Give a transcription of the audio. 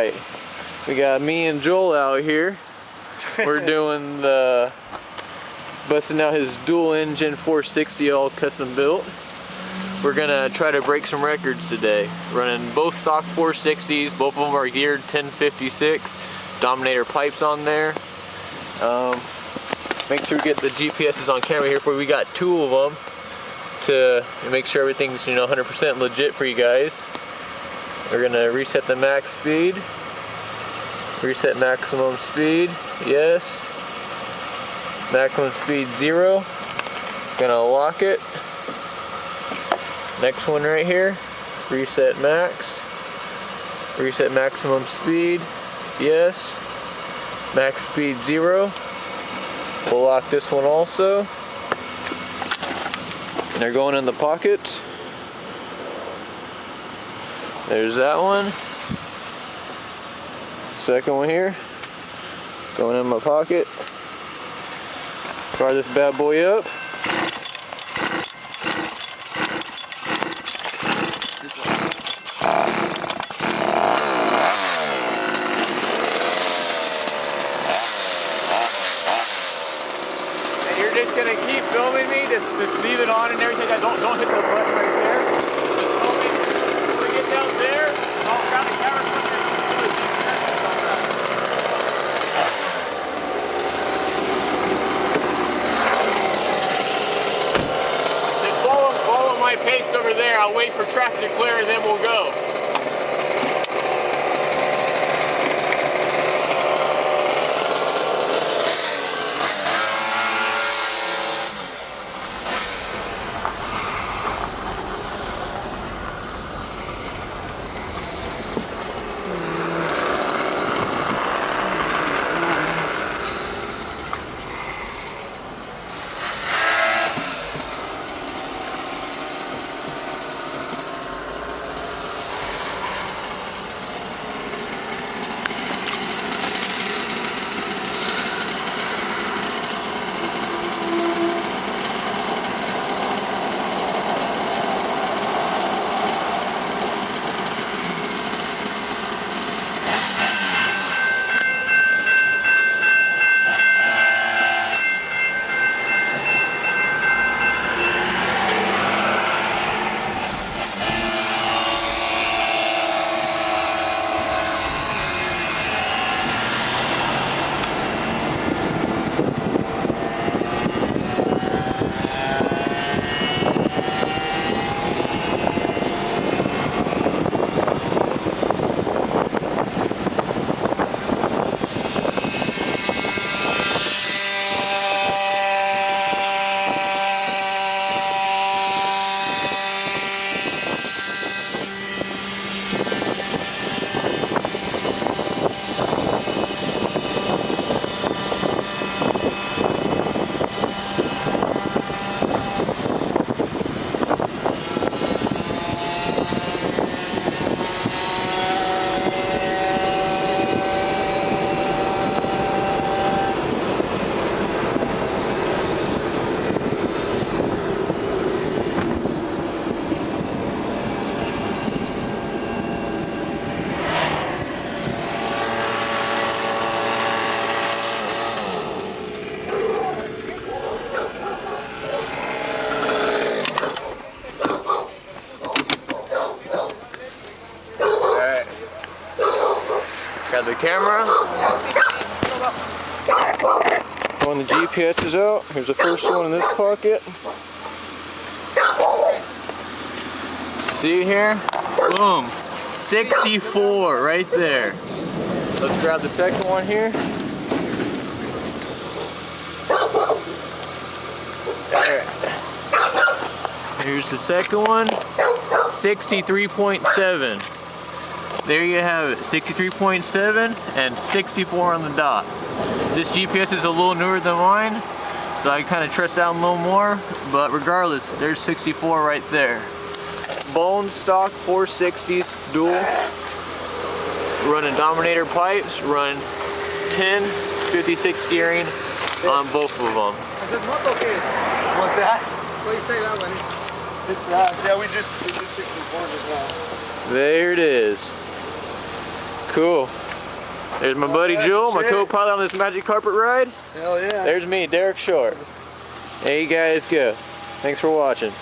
Alright, we got me and Joel out here. We're doing the busting out his dual engine 460 all custom built. We're gonna try to break some records today. Running both stock 460s, both of them are geared 1056, Dominator pipes on there. Make sure we get the GPSs on camera here for you. We got two of them to make sure everything's 100% legit for you guys. We're gonna reset the max speed. Reset maximum speed, yes. Maximum speed 0. Gonna lock it. Next one right here. Reset max. Reset maximum speed, yes. Max speed 0. We'll lock this one also. And they're going in the pockets. There's that one. Second one here. Going in my pocket. Fire this bad boy up. And you're just gonna keep filming me. Just leave it on and everything. Don't hit the button right there. Just film me. When we get down there, I'll grab the camera. My pace over there. I'll wait for traffic to clear and then we'll go. Got the camera. When the GPS is out, here's the first one in this pocket. See here? Boom. 64 right there. Let's grab the second one here. Alright. Here's the second one. 63.7. There you have it, 63.7 and 64 on the dot. This GPS is a little newer than mine, so I kind of trust that one a little more, but regardless, there's 64 right there. Bone stock 460s dual. Running Dominator pipes, run 1056 gearing on both of them. What's that? What do you say that one? It's fast. Yeah, we did 64 just now. There it is. Cool. There's my buddy Joel, my co-pilot on this magic carpet ride. Hell yeah. There's me, Derek Short. There you guys go. Thanks for watching.